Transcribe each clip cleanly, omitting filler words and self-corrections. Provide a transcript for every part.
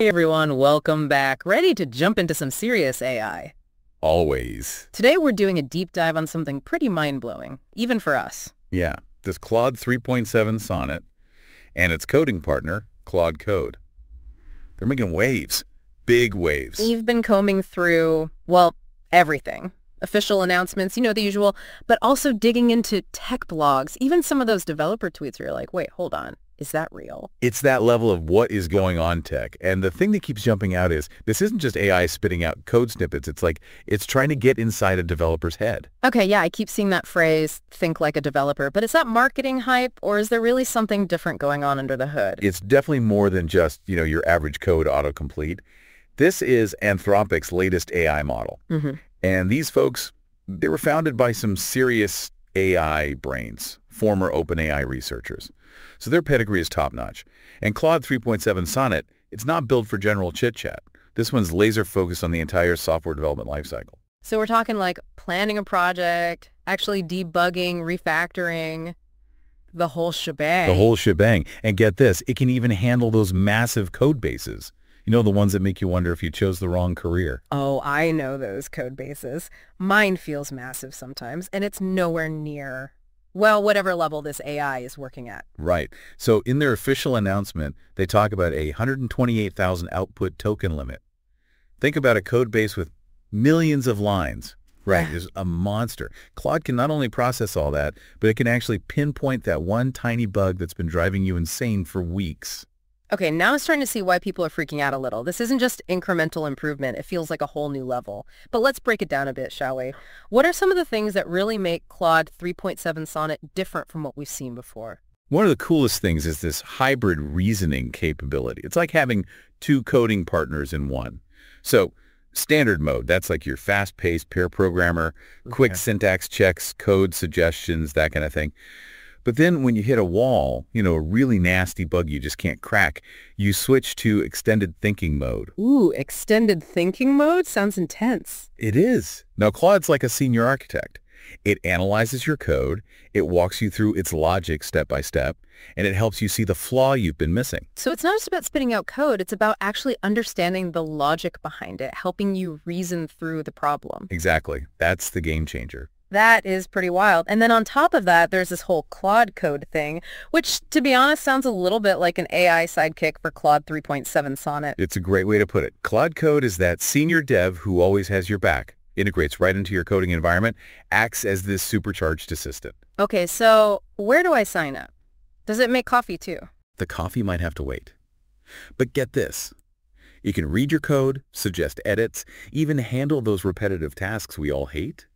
Hey everyone, welcome back. Ready to jump into some serious AI. Always. Today we're doing a deep dive on something pretty mind-blowing, even for us. Yeah, this Claude 3.7 Sonnet and its coding partner, Claude Code. They're making waves, big waves. We've been combing through, well, everything. Official announcements, the usual, but also digging into tech blogs, even some of those developer tweets where you're like, wait, hold on. Is that real? It's that level of what is going on tech. And the thing that keeps jumping out is this isn't just AI spitting out code snippets. It's trying to get inside a developer's head. Okay, yeah, I keep seeing that phrase, think like a developer, but is that marketing hype or is there really something different going on under the hood? It's definitely more than just, your average code autocomplete. This is Anthropic's latest AI model. And these folks, they were founded by some serious AI brains, former OpenAI researchers. So their pedigree is top-notch. And Claude 3.7 Sonnet, it's not built for general chit-chat. This one's laser-focused on the entire software development lifecycle. So we're talking like planning a project, actually debugging, refactoring, the whole shebang. The whole shebang. And get this, it can even handle those massive code bases. The ones that make you wonder if you chose the wrong career. Oh, I know those code bases. Mine feels massive sometimes, and it's nowhere near, well, whatever level this AI is working at. Right. So in their official announcement, they talk about a 128,000 output token limit. Think about a code base with millions of lines. Right. It's a monster. Claude can not only process all that, but it can actually pinpoint that one tiny bug that's been driving you insane for weeks. Okay, now I'm starting to see why people are freaking out a little. This isn't just incremental improvement. It feels like a whole new level. But let's break it down a bit, shall we? What are some of the things that really make Claude 3.7 Sonnet different from what we've seen before? One of the coolest things is this hybrid reasoning capability. It's like having two coding partners in one. So standard mode, that's like your fast-paced pair programmer, quick syntax checks, code suggestions, that kind of thing. But then when you hit a wall, a really nasty bug you just can't crack, you switch to extended thinking mode. Ooh, extended thinking mode? Sounds intense. It is. Now, Claude's like a senior architect. It analyzes your code, it walks you through its logic step by step, and it helps you see the flaw you've been missing. So it's not just about spitting out code, it's about actually understanding the logic behind it, helping you reason through the problem. Exactly. That's the game changer. That is pretty wild. And then on top of that, there's this whole Claude Code thing, which, to be honest, sounds a little bit like an AI sidekick for Claude 3.7 Sonnet. It's a great way to put it. Claude Code is that senior dev who always has your back, integrates right into your coding environment, acts as this supercharged assistant. Okay, so where do I sign up? Does it make coffee too? The coffee might have to wait. But get this. You can read your code, suggest edits, even handle those repetitive tasks we all hate.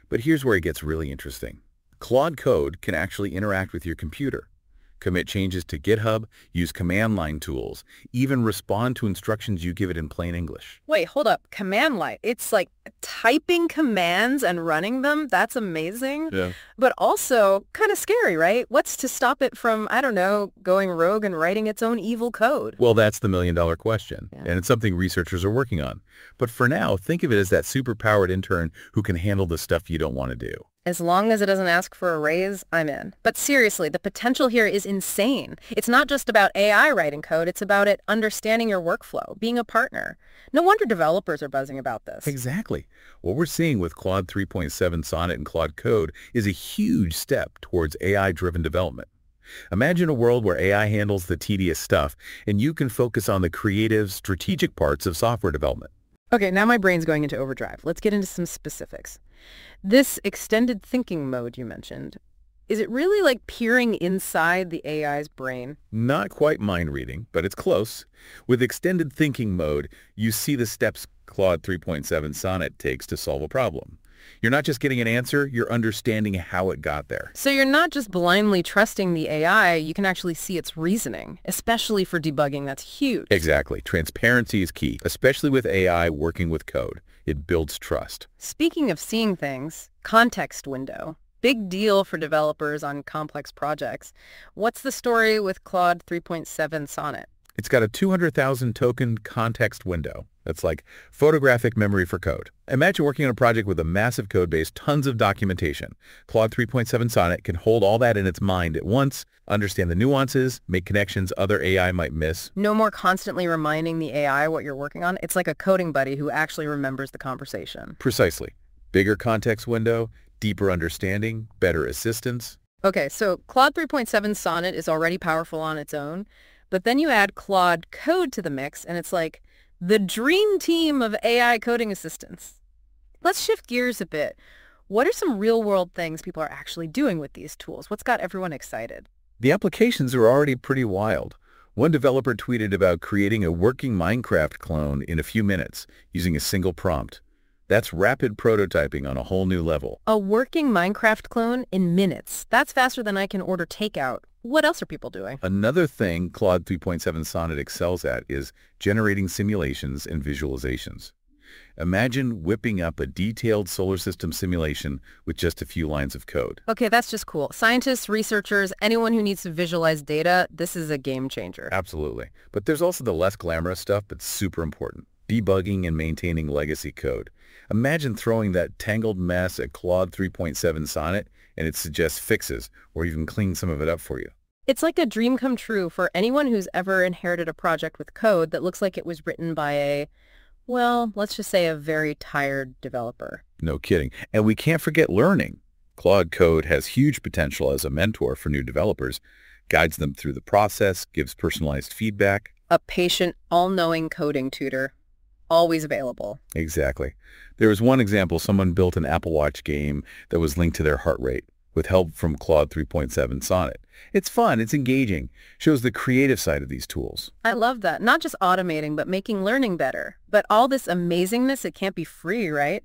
But here's where it gets really interesting. Claude Code can actually interact with your computer, commit changes to GitHub, use command line tools, even respond to instructions you give it in plain English. Wait, hold up. Command line. It's like typing commands and running them. That's amazing. Yeah. But also kind of scary, right? What's to stop it from, I don't know, going rogue and writing its own evil code? Well, that's the million-dollar question, Yeah. and it's something researchers are working on. But for now, think of it as that super-powered intern who can handle the stuff you don't want to do. As long as it doesn't ask for a raise, I'm in. But seriously, the potential here is insane. It's not just about AI writing code, it's about it understanding your workflow, being a partner. No wonder developers are buzzing about this. Exactly. What we're seeing with Claude 3.7 Sonnet and Claude Code is a huge step towards AI-driven development. Imagine a world where AI handles the tedious stuff, and you can focus on the creative, strategic parts of software development. Okay, now my brain's going into overdrive. Let's get into some specifics. This extended thinking mode you mentioned, is it really like peering inside the AI's brain? Not quite mind reading, but it's close. With extended thinking mode, you see the steps Claude 3.7 Sonnet takes to solve a problem. You're not just getting an answer, you're understanding how it got there. So you're not just blindly trusting the AI, you can actually see its reasoning, especially for debugging. That's huge. Exactly. Transparency is key, especially with AI working with code. It builds trust. Speaking of seeing things, context window. Big deal for developers on complex projects. What's the story with Claude 3.7 Sonnet? It's got a 200,000 token context window. That's like photographic memory for code. Imagine working on a project with a massive code base, tons of documentation. Claude 3.7 Sonnet can hold all that in its mind at once, understand the nuances, make connections other AI might miss. No more constantly reminding the AI what you're working on. It's like a coding buddy who actually remembers the conversation. Precisely. Bigger context window, deeper understanding, better assistance. Okay, so Claude 3.7 Sonnet is already powerful on its own, but then you add Claude Code to the mix, and it's like the dream team of AI coding assistants. Let's shift gears a bit. What are some real-world things people are actually doing with these tools? What's got everyone excited? The applications are already pretty wild. One developer tweeted about creating a working Minecraft clone in a few minutes using a single prompt. That's rapid prototyping on a whole new level. A working Minecraft clone in minutes. That's faster than I can order takeout. What else are people doing? Another thing Claude 3.7 Sonnet excels at is generating simulations and visualizations. Imagine whipping up a detailed solar system simulation with just a few lines of code. Okay, that's just cool. Scientists, researchers, anyone who needs to visualize data, this is a game changer. Absolutely. But there's also the less glamorous stuff that's super important. Debugging and maintaining legacy code. Imagine throwing that tangled mess at Claude 3.7 Sonnet and it suggests fixes or even clean some of it up for you. It's like a dream come true for anyone who's ever inherited a project with code that looks like it was written by a, well, let's just say a very tired developer. No kidding. And we can't forget learning. Claude Code has huge potential as a mentor for new developers, guides them through the process, gives personalized feedback. A patient, all-knowing coding tutor. Always available. Exactly. There was one example, someone built an Apple Watch game that was linked to their heart rate with help from Claude 3.7 Sonnet. It's fun, it's engaging, shows the creative side of these tools. I love that. Not just automating, but making learning better. But all this amazingness, it can't be free, right?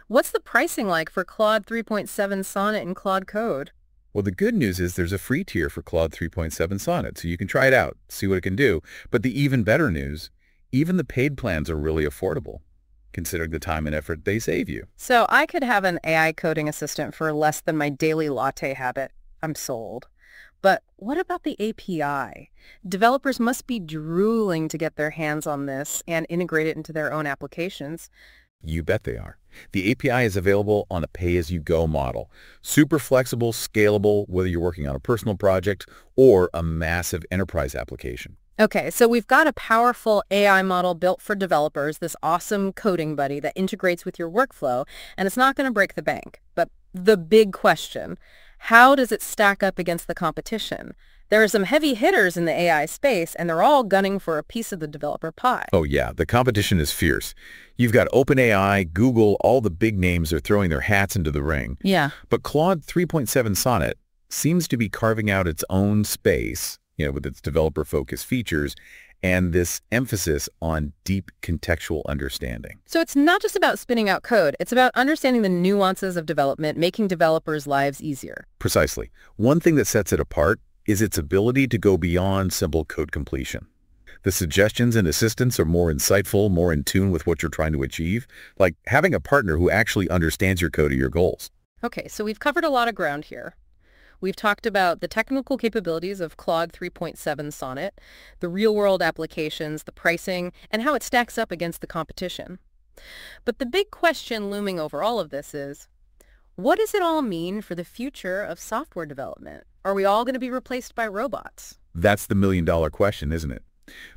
What's the pricing like for Claude 3.7 Sonnet and Claude Code? Well, the good news is there's a free tier for Claude 3.7 Sonnet, so you can try it out, see what it can do. But the even better news, even the paid plans are really affordable, considering the time and effort they save you. So I could have an AI coding assistant for less than my daily latte habit. I'm sold. But what about the API? Developers must be drooling to get their hands on this and integrate it into their own applications. You bet they are. The API is available on a pay-as-you-go model. Super flexible, scalable, whether you're working on a personal project or a massive enterprise application. Okay, so we've got a powerful AI model built for developers, this awesome coding buddy that integrates with your workflow, and it's not going to break the bank. But the big question, how does it stack up against the competition? There are some heavy hitters in the AI space, and they're all gunning for a piece of the developer pie. Oh yeah, the competition is fierce. You've got OpenAI, Google, all the big names are throwing their hats into the ring. Yeah. But Claude 3.7 Sonnet seems to be carving out its own space, with its developer-focused features and this emphasis on deep contextual understanding. So it's not just about spinning out code. It's about understanding the nuances of development, making developers' lives easier. Precisely. One thing that sets it apart is its ability to go beyond simple code completion. The suggestions and assistance are more insightful, more in tune with what you're trying to achieve, like having a partner who actually understands your code or your goals. Okay, so we've covered a lot of ground here. We've talked about the technical capabilities of Claude 3.7 Sonnet, the real-world applications, the pricing, and how it stacks up against the competition. But the big question looming over all of this is, what does it all mean for the future of software development? Are we all going to be replaced by robots? That's the million-dollar question, isn't it?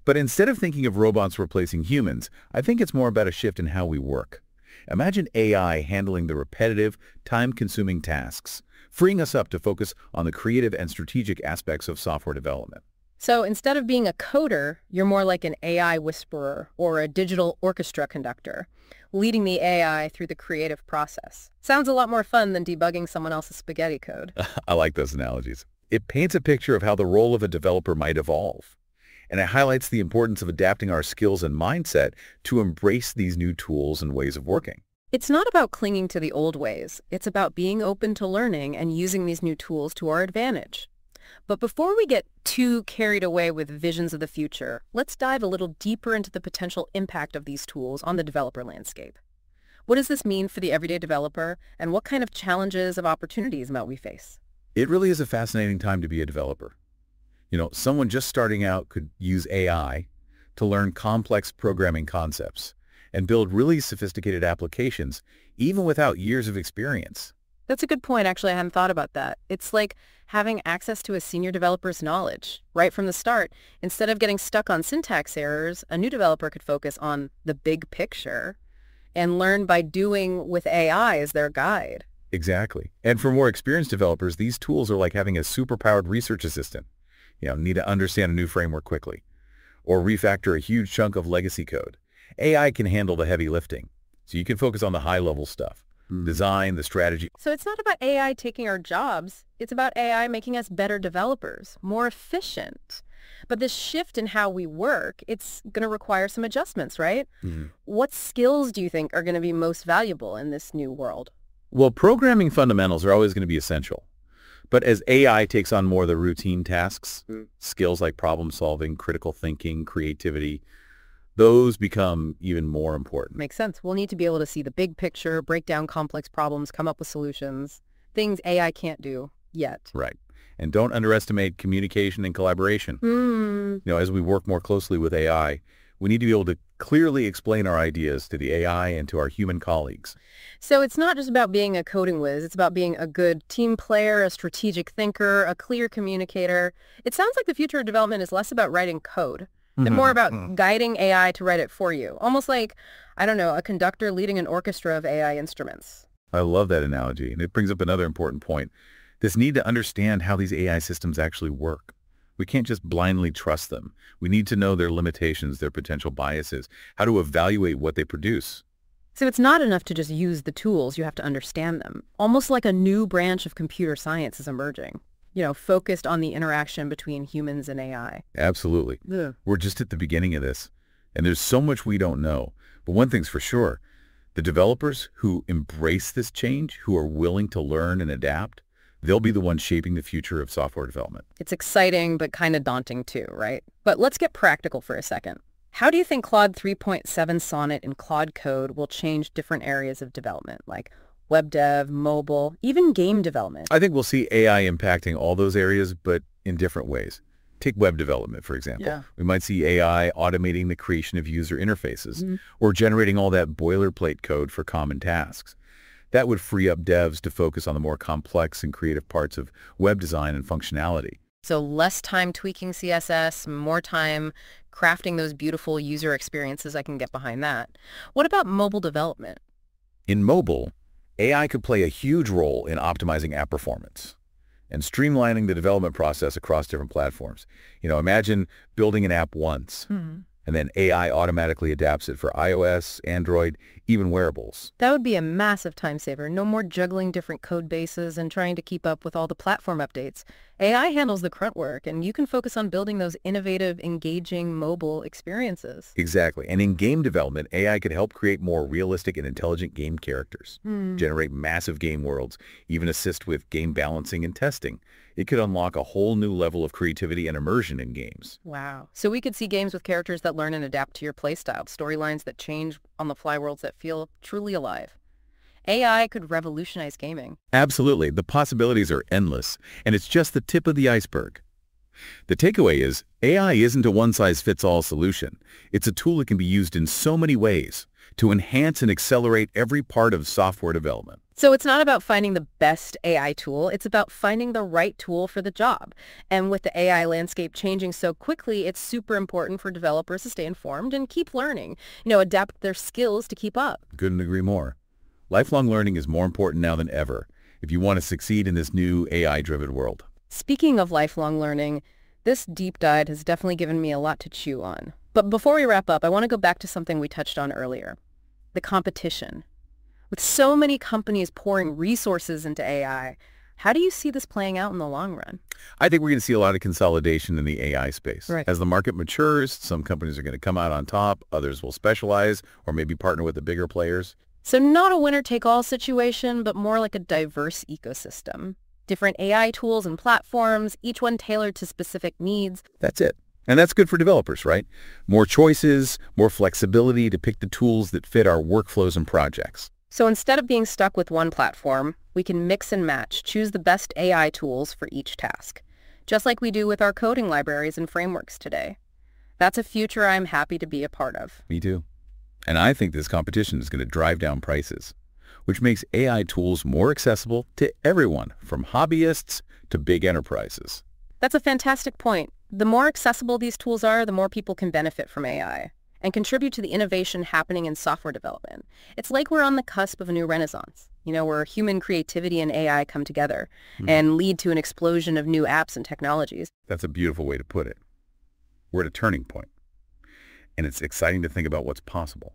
But instead of thinking of robots replacing humans, I think it's more about a shift in how we work. Imagine AI handling the repetitive, time-consuming tasks, freeing us up to focus on the creative and strategic aspects of software development. So instead of being a coder, you're more like an AI whisperer or a digital orchestra conductor, leading the AI through the creative process. Sounds a lot more fun than debugging someone else's spaghetti code. I like those analogies. It paints a picture of how the role of a developer might evolve. And it highlights the importance of adapting our skills and mindset to embrace these new tools and ways of working. It's not about clinging to the old ways. It's about being open to learning and using these new tools to our advantage. But before we get too carried away with visions of the future, let's dive a little deeper into the potential impact of these tools on the developer landscape. What does this mean for the everyday developer, and what kind of challenges of opportunities might we face? It really is a fascinating time to be a developer. Someone just starting out could use AI to learn complex programming concepts and build really sophisticated applications, even without years of experience. That's a good point. Actually, I hadn't thought about that. It's like having access to a senior developer's knowledge right from the start. Instead of getting stuck on syntax errors, a new developer could focus on the big picture and learn by doing with AI as their guide. Exactly. And for more experienced developers, these tools are like having a superpowered research assistant. Need to understand a new framework quickly or refactor a huge chunk of legacy code. AI can handle the heavy lifting, so you can focus on the high-level stuff, design, the strategy. So it's not about AI taking our jobs. It's about AI making us better developers, more efficient. But this shift in how we work, it's going to require some adjustments, right? What skills do you think are going to be most valuable in this new world? Well, programming fundamentals are always going to be essential. But as AI takes on more of the routine tasks, skills like problem solving, critical thinking, creativity, those become even more important. Makes sense. We'll need to be able to see the big picture, break down complex problems, come up with solutions, things AI can't do yet. Right. And don't underestimate communication and collaboration. As we work more closely with AI, we need to be able to clearly explain our ideas to the AI and to our human colleagues. So it's not just about being a coding whiz. It's about being a good team player, a strategic thinker, a clear communicator. It sounds like the future of development is less about writing code and more about guiding AI to write it for you. Almost like, I don't know, a conductor leading an orchestra of AI instruments. I love that analogy, and it brings up another important point. This need to understand how these AI systems actually work. We can't just blindly trust them. We need to know their limitations, their potential biases, how to evaluate what they produce. So it's not enough to just use the tools, you have to understand them. Almost like a new branch of computer science is emerging, focused on the interaction between humans and AI. Absolutely. Yeah. We're just at the beginning of this, and there's so much we don't know. But one thing's for sure, the developers who embrace this change, who are willing to learn and adapt, they'll be the ones shaping the future of software development. It's exciting, but kind of daunting too, right? But let's get practical for a second. How do you think Claude 3.7 Sonnet and Claude Code will change different areas of development, like web dev, mobile, even game development? I think we'll see AI impacting all those areas, but in different ways. Take web development, for example. Yeah. We might see AI automating the creation of user interfaces or generating all that boilerplate code for common tasks. That would free up devs to focus on the more complex and creative parts of web design and functionality. So less time tweaking CSS, more time crafting those beautiful user experiences. I can get behind that. What about mobile development? In mobile, AI could play a huge role in optimizing app performance and streamlining the development process across different platforms. Imagine building an app once, and then AI automatically adapts it for iOS, Android, even wearables. That would be a massive time saver. No more juggling different code bases and trying to keep up with all the platform updates. AI handles the grunt work, and you can focus on building those innovative, engaging mobile experiences. Exactly. And in game development, AI could help create more realistic and intelligent game characters, generate massive game worlds, even assist with game balancing and testing. It could unlock a whole new level of creativity and immersion in games. Wow. So we could see games with characters that learn and adapt to your playstyle, storylines that change on the fly, worlds that feel truly alive. AI could revolutionize gaming. Absolutely. The possibilities are endless, and it's just the tip of the iceberg. The takeaway is AI isn't a one-size-fits-all solution. It's a tool that can be used in so many ways to enhance and accelerate every part of software development. So it's not about finding the best AI tool. It's about finding the right tool for the job. And with the AI landscape changing so quickly, it's super important for developers to stay informed and keep learning, adapt their skills to keep up. Couldn't agree more. Lifelong learning is more important now than ever if you want to succeed in this new AI-driven world. Speaking of lifelong learning, this deep dive has definitely given me a lot to chew on. But before we wrap up, I want to go back to something we touched on earlier, the competition. With so many companies pouring resources into AI, how do you see this playing out in the long run? I think we're going to see a lot of consolidation in the AI space. Right. As the market matures, some companies are going to come out on top, others will specialize or maybe partner with the bigger players. So not a winner-take-all situation, but more like a diverse ecosystem. Different AI tools and platforms, each one tailored to specific needs. That's it. And that's good for developers, right? More choices, more flexibility to pick the tools that fit our workflows and projects. So instead of being stuck with one platform, we can mix and match, choose the best AI tools for each task. just like we do with our coding libraries and frameworks today. That's a future I'm happy to be a part of. Me too. And I think this competition is going to drive down prices, which makes AI tools more accessible to everyone, from hobbyists to big enterprises. That's a fantastic point. The more accessible these tools are, the more people can benefit from AI and contribute to the innovation happening in software development. It's like we're on the cusp of a new renaissance, where human creativity and AI come together and lead to an explosion of new apps and technologies. That's a beautiful way to put it. We're at a turning point, and it's exciting to think about what's possible.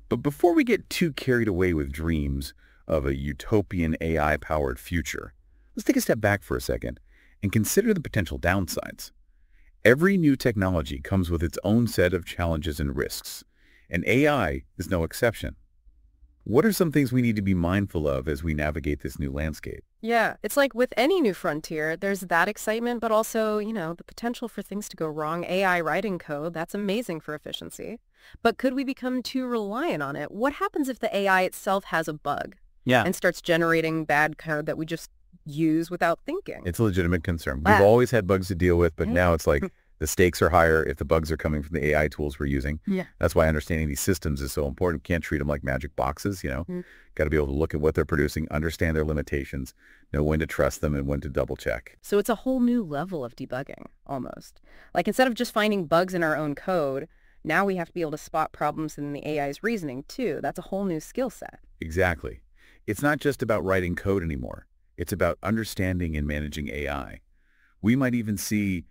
But before we get too carried away with dreams of a utopian AI-powered future, let's take a step back for a second and consider the potential downsides. Every new technology comes with its own set of challenges and risks, and AI is no exception. What are some things we need to be mindful of as we navigate this new landscape? Yeah, it's like with any new frontier, there's that excitement, but also, the potential for things to go wrong. AI writing code, that's amazing for efficiency. But could we become too reliant on it? What happens if the AI itself has a bug and starts generating bad code that we just use without thinking? It's a legitimate concern. We've always had bugs to deal with, but now it's like the stakes are higher if the bugs are coming from the AI tools we're using. Yeah. That's why understanding these systems is so important. Can't treat them like magic boxes, Got to be able to look at what they're producing, understand their limitations, know when to trust them and when to double check. So it's a whole new level of debugging, almost. Like instead of just finding bugs in our own code, now we have to be able to spot problems in the AI's reasoning, too. That's a whole new skill set. Exactly. It's not just about writing code anymore. It's about understanding and managing AI. We might even see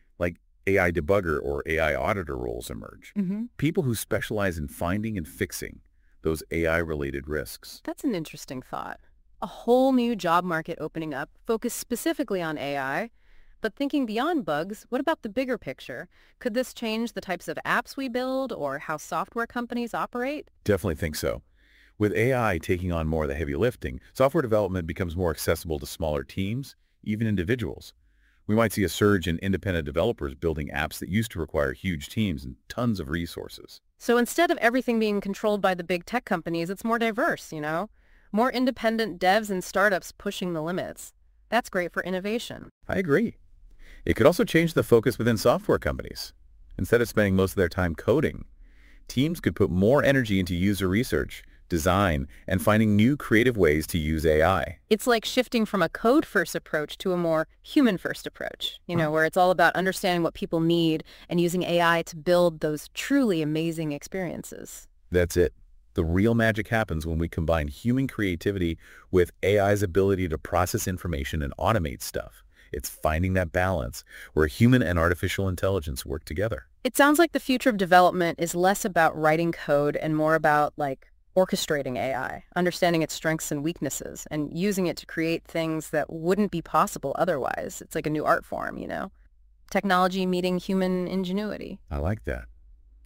AI debugger or AI auditor roles emerge. People who specialize in finding and fixing those AI-related risks. That's an interesting thought. A whole new job market opening up, focused specifically on AI. But thinking beyond bugs, what about the bigger picture? Could this change the types of apps we build or how software companies operate? Definitely think so. With AI taking on more of the heavy lifting, software development becomes more accessible to smaller teams, even individuals. We might see a surge in independent developers building apps that used to require huge teams and tons of resources. So instead of everything being controlled by the big tech companies, it's more diverse, More independent devs and startups pushing the limits. That's great for innovation. I agree. It could also change the focus within software companies. Instead of spending most of their time coding, teams could put more energy into user research, design, and finding new creative ways to use AI. It's like shifting from a code-first approach to a more human-first approach, where it's all about understanding what people need and using AI to build those truly amazing experiences. That's it. The real magic happens when we combine human creativity with AI's ability to process information and automate stuff. It's finding that balance where human and artificial intelligence work together. It sounds like the future of development is less about writing code and more about, orchestrating AI, understanding its strengths and weaknesses, and using it to create things that wouldn't be possible otherwise. It's like a new art form, Technology meeting human ingenuity. I like that.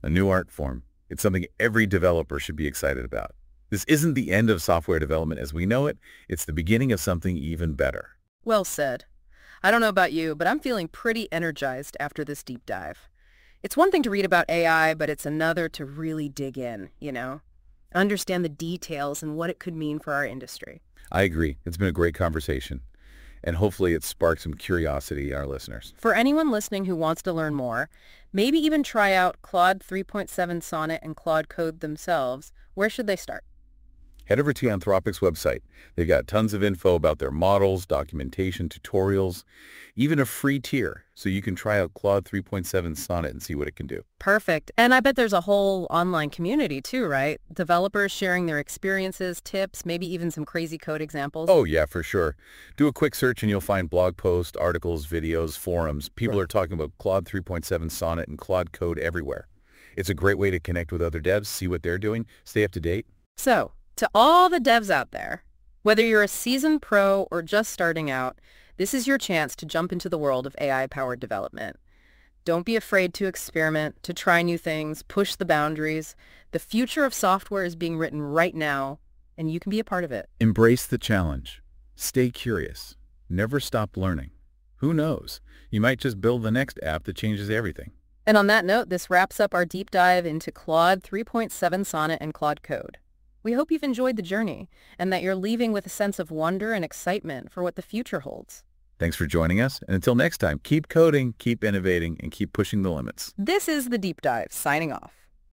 A new art form. It's something every developer should be excited about. This isn't the end of software development as we know it. It's the beginning of something even better. Well said. I don't know about you, but I'm feeling pretty energized after this deep dive. It's one thing to read about AI, but it's another to really dig in, Understand the details and what it could mean for our industry. I agree. It's been a great conversation, and hopefully it sparked some curiosity in our listeners. For anyone listening who wants to learn more, maybe even try out Claude 3.7 Sonnet and Claude Code themselves, where should they start? Head over to Anthropic's website. They've got tons of info about their models, documentation, tutorials, even a free tier, so you can try out Claude 3.7 Sonnet and see what it can do. Perfect. And I bet there's a whole online community too, right? Developers sharing their experiences, tips, maybe even some crazy code examples. Oh, yeah, for sure. Do a quick search and you'll find blog posts, articles, videos, forums. People are talking about Claude 3.7 Sonnet and Claude Code everywhere. It's a great way to connect with other devs, see what they're doing, stay up to date. So, to all the devs out there, whether you're a seasoned pro or just starting out, this is your chance to jump into the world of AI-powered development. Don't be afraid to experiment, to try new things, push the boundaries. The future of software is being written right now, and you can be a part of it. Embrace the challenge. Stay curious. Never stop learning. Who knows? You might just build the next app that changes everything. And on that note, this wraps up our deep dive into Claude 3.7 Sonnet and Claude Code. We hope you've enjoyed the journey and that you're leaving with a sense of wonder and excitement for what the future holds. Thanks for joining us, and until next time, keep coding, keep innovating, and keep pushing the limits. This is The Deep Dive, signing off.